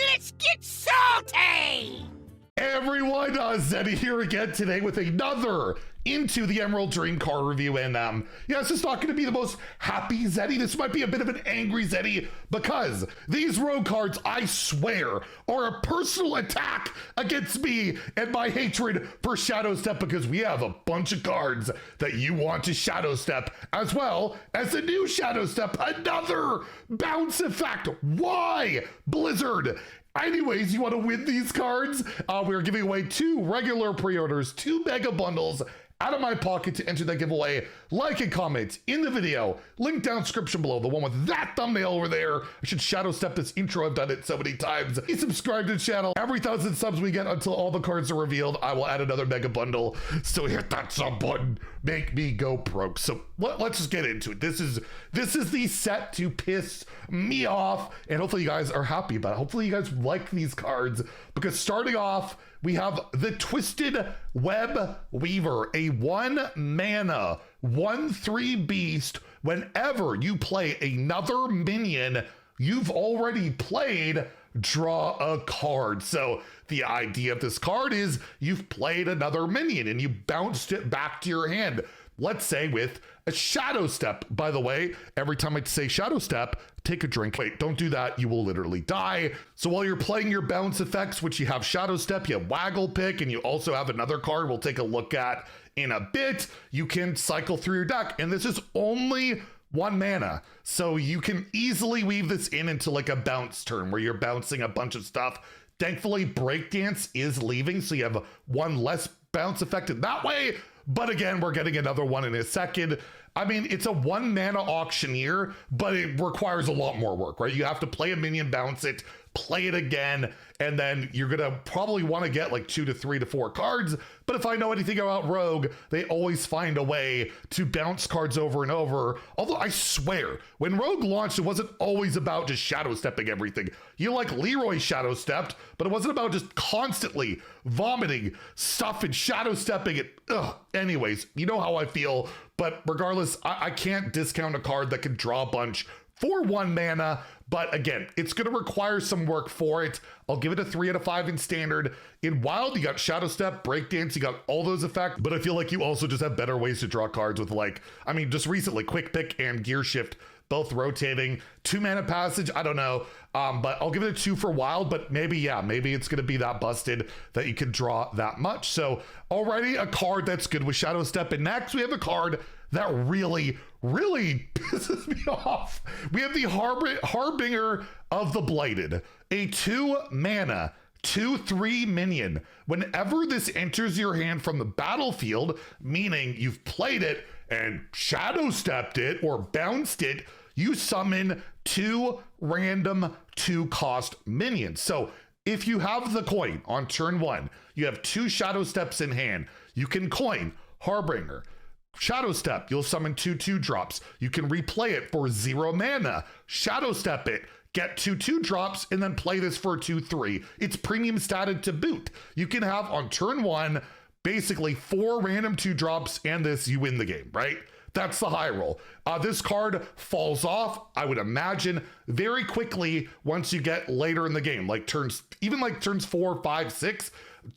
Let's get salty! Everyone, Zeddy here again today with another Into the Emerald Dream card review. And yeah, this is not going to be the most happy Zeddy. This might be a bit of an angry Zeddy because these rogue cards, I swear, are a personal attack against me and my hatred for Shadowstep, because we have a bunch of cards that you want to Shadowstep, as well as a new Shadowstep, another bounce effect. Why, Blizzard? Anyways, you want to win these cards? We're giving away 2 regular pre-orders, 2 mega bundles out of my pocket. To enter that giveaway, like and comment in the video, link down description below, the one with that thumbnail over there. I should shadow step this intro, I've done it so many times. Please subscribe to the channel. Every 1,000 subs we get until all the cards are revealed, I will add another mega bundle. So hit that sub button, make me go broke. So let's just get into it. This is the set to piss me off, and hopefully you guys are happy about it. Hopefully you guys like these cards, because starting off, we have the Twisted Webweaver, a 1-mana 1/3 beast. Whenever you play another minion you've already played, draw a card. So the idea of this card is you've played another minion and you bounced it back to your hand. Let's say with a Shadowstep. By the way, every time I say Shadowstep, take a drink. Wait, don't do that. You will literally die. So while you're playing your bounce effects, which you have Shadowstep, you have Waggle Pick, and you also have another card we'll take a look at in a bit, you can cycle through your deck. And this is only 1 mana. So you can easily weave this in into like a bounce turn where you're bouncing a bunch of stuff. Thankfully, Breakdance is leaving, so you have 1 less bounce effect in that way. But again, we're getting another one in a second. I mean, it's a 1-mana Auctioneer, but it requires a lot more work, right? You have to play a minion, bounce it, play it again, and then you're gonna probably want to get like 2 to 3 to 4 cards. But if I know anything about Rogue, they always find a way to bounce cards over and over. Although I swear, when Rogue launched, it wasn't always about just shadow stepping everything. You like Leroy shadow stepped, but it wasn't about just constantly vomiting stuff and shadow stepping it. Ugh. Anyways, you know how I feel. But regardless, I can't discount a card that can draw a bunch for 1 mana. But again, it's going to require some work for it. I'll give it a 3 out of 5 in standard. In Wild, you got Shadowstep, Breakdance, you got all those effects, but I feel like you also just have better ways to draw cards with, like, I mean, just recently, Quick Pick and Gear Shift, both rotating. 2-mana Passage, I don't know, but I'll give it a 2 for Wild, but maybe, yeah, maybe it's going to be that busted that you can draw that much. So already a card that's good with Shadowstep. And next we have a card that really pisses me off. We have the Harbinger of the Blighted, a 2-mana 2/3 minion. Whenever this enters your hand from the battlefield, meaning you've played it and Shadowstepped it or bounced it, you summon 2 random 2-cost minions. So if you have the coin on turn 1, you have 2 Shadowsteps in hand, you can coin Harbinger. Shadowstep, you'll summon 2 2-drops. You can replay it for 0 mana. Shadowstep it, get 2 2-drops, and then play this for 2/3. It's premium statted to boot. You can have on turn 1 basically 4 random 2-drops, and this, you win the game, right? That's the high roll. This card falls off, I would imagine, very quickly once you get later in the game, like turns 4, 5, 6.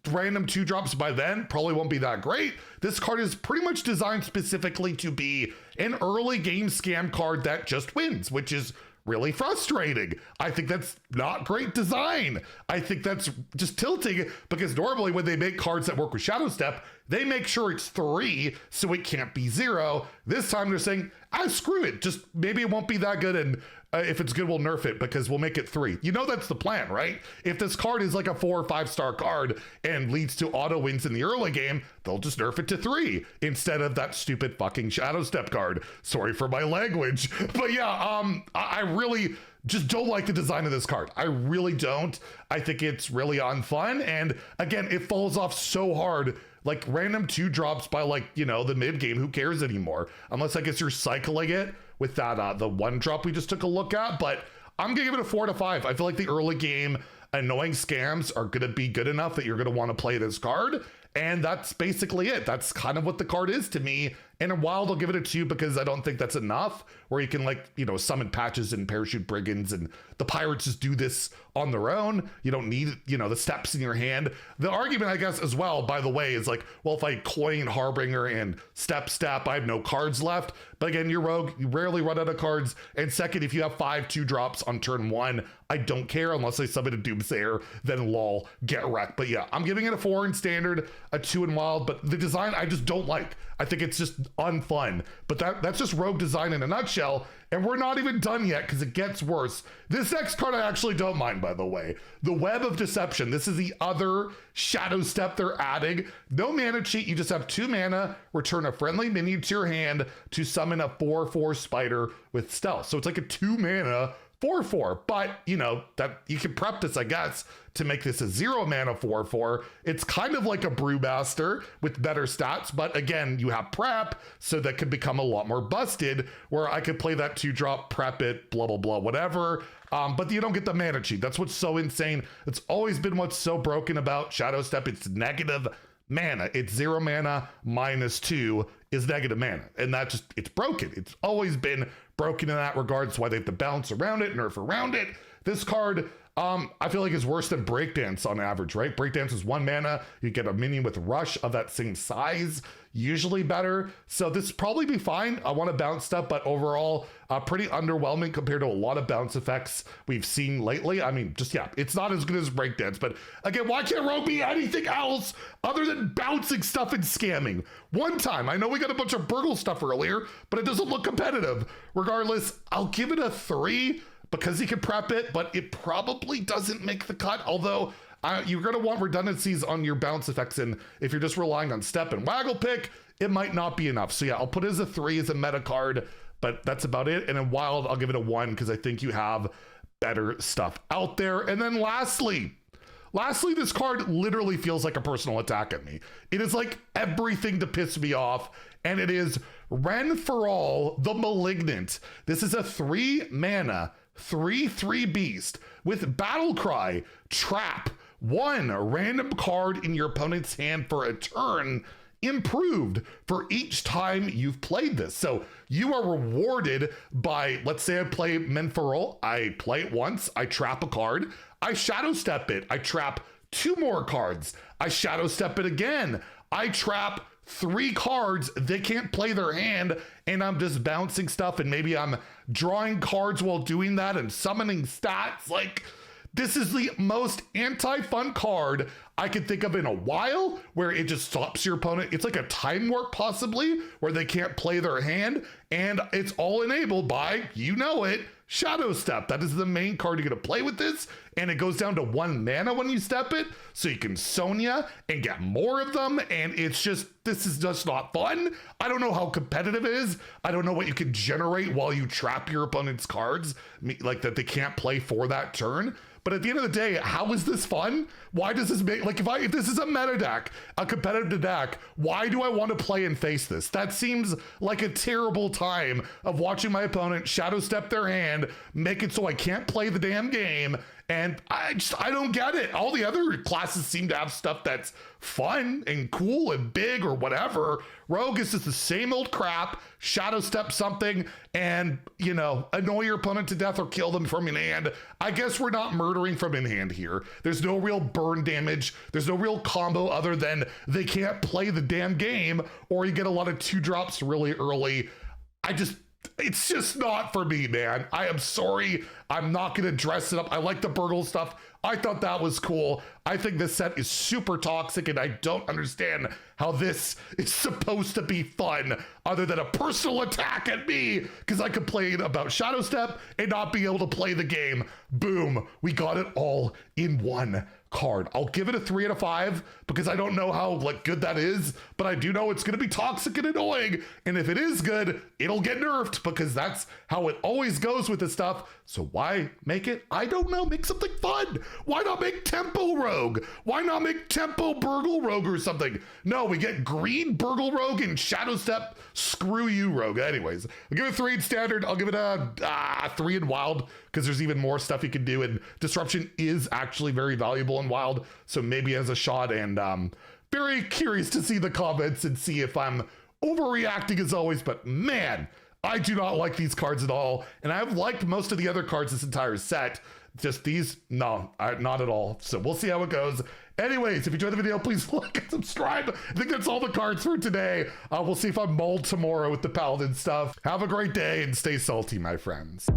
Random 2-drops by then probably won't be that great. This card is pretty much designed specifically to be an early game scam card that just wins, which is really frustrating. I think that's not great design. I think that's just tilting, because normally when they make cards that work with Shadowstep, they make sure it's 3 so it can't be 0. This time they're saying, screw it, just maybe it won't be that good, and if it's good, we'll nerf it because we'll make it 3. You know that's the plan, right? If this card is like a 4 or 5-star card and leads to auto wins in the early game, they'll just nerf it to 3 instead of that stupid fucking Shadowstep card. Sorry for my language. But yeah, I really just don't like the design of this card. I really don't. I think it's really unfun. And again, it falls off so hard. Like random 2-drops by, like, you know, the mid game, who cares anymore? Unless I guess you're cycling it with that the 1-drop we just took a look at. But I'm gonna give it a 4 out of 5. I feel like the early game annoying scams are gonna be good enough that you're gonna want to play this card. And that's basically it. That's kind of what the card is to me. And in Wild, I'll give it a 2 because I don't think that's enough, where you can, like, you know, summon Patches and Parachute Brigands, and the Pirates just do this on their own. You don't need, you know, the steps in your hand. The argument, I guess, as well, by the way, is like, well, if I coin Harbinger and step, I have no cards left. But again, you're Rogue, you rarely run out of cards. And second, if you have 5 2-drops on turn 1, I don't care unless I summon a Doomsayer, then lol, get wrecked. But yeah, I'm giving it a 4 in Standard, a 2 in Wild, but the design I just don't like. I think it's just unfun. But that's just Rogue design in a nutshell. And we're not even done yet because it gets worse. This next card I actually don't mind, by the way. The Web of Deception. This is the other Shadowstep they're adding. No mana cheat. You just have 2 mana. Return a friendly minion to your hand to summon a 4/4 spider with stealth. So it's like a 2 mana 4/4, but you know that you can prep this, I guess, to make this a 0 mana 4/4. It's kind of like a Brewmaster with better stats, but again, you have prep, so that could become a lot more busted, where I could play that 2-drop, prep it, blah, blah, blah, whatever. But you don't get the mana cheat. That's what's so insane. It's always been what's so broken about Shadowstep. It's negative mana. It's 0 mana minus 2 is negative mana. And that just, it's broken. It's always been broken in that regard. That's why they have to bounce around it, nerf around it. This card, I feel like is worse than Breakdance on average, right? Breakdance is 1 mana. You get a minion with Rush of that same size, usually better. So this probably be fine. I want to bounce stuff, but overall, pretty underwhelming compared to a lot of bounce effects we've seen lately. I mean, just, yeah, it's not as good as Breakdance, but again, why can't Rogue be anything else other than bouncing stuff and scamming? One time, I know we got a bunch of Burgle stuff earlier, but it doesn't look competitive. Regardless, I'll give it a 3 because you can prep it, but it probably doesn't make the cut. Although you're going to want redundancies on your bounce effects, and if you're just relying on Step and Waggle Pick, it might not be enough. So yeah, I'll put it as a 3 as a meta card, but that's about it. And in Wild, I'll give it a 1 because I think you have better stuff out there. And then lastly, this card literally feels like a personal attack at me. It is like everything to piss me off, and it is Renferal the Malignant. This is a 3 mana 3/3 beast with Battle Cry, Trap, 1 random card in your opponent's hand for a turn, improved for each time you've played this. So you are rewarded by, let's say I play Renferal, I play it once, I trap a card, I Shadowstep it, I trap 2 more cards, I Shadowstep it again, I trap 3 cards, they can't play their hand, and I'm just bouncing stuff, and maybe I'm drawing cards while doing that and summoning stats. Like, this is the most anti-fun card I could think of in a while, where it just stops your opponent. It's like a time warp possibly, where they can't play their hand, and it's all enabled by, you know it, Shadowstep. That is the main card you're gonna play with this, and it goes down to 1 mana when you step it, so you can Sonya and get more of them, and it's just, this is just not fun. I don't know how competitive it is. I don't know what you can generate while you trap your opponent's cards, like that they can't play for that turn. But at the end of the day, how is this fun? Why does this make, like, if this is a meta deck, a competitive deck, why do I want to play and face this? That seems like a terrible time of watching my opponent Shadowstep their hand, make it so I can't play the damn game, and I don't get it. All the other classes seem to have stuff that's fun and cool and big or whatever. Rogue is just the same old crap, Shadowstep something, and, you know, annoy your opponent to death or kill them from in hand. I guess we're not murdering from in hand here. There's no real burn damage. There's no real combo other than they can't play the damn game, or you get a lot of 2-drops really early. It's just not for me, man. I am sorry. I'm not going to dress it up. I like the Burgle stuff. I thought that was cool. I think this set is super toxic, and I don't understand how this is supposed to be fun other than a personal attack at me because I complained about Shadowstep and not be able to play the game. Boom. We got it all in one card. I'll give it a 3 out of 5 because I don't know how good that is, but I do know it's going to be toxic and annoying. And if it is good, it'll get nerfed because that's how it always goes with this stuff. So why make it? I don't know. Make something fun. Why not make Tempo Rogue? Why not make Tempo Burgle Rogue or something? No, we get green Burgle Rogue and Shadowstep. Screw you, Rogue. Anyways, I'll give it a 3 in Standard. I'll give it a 3 in Wild because there's even more stuff you can do, and Disruption is actually very valuable in Wild, so maybe as a shot. And very curious to see the comments and see if I'm overreacting as always, but man, I do not like these cards at all. And I've liked most of the other cards this entire set. Just these, no, not at all. So we'll see how it goes. Anyways, if you enjoyed the video, please like and subscribe. I think that's all the cards for today. We'll see if I'm mold tomorrow with the Paladin stuff. Have a great day and stay salty, my friends.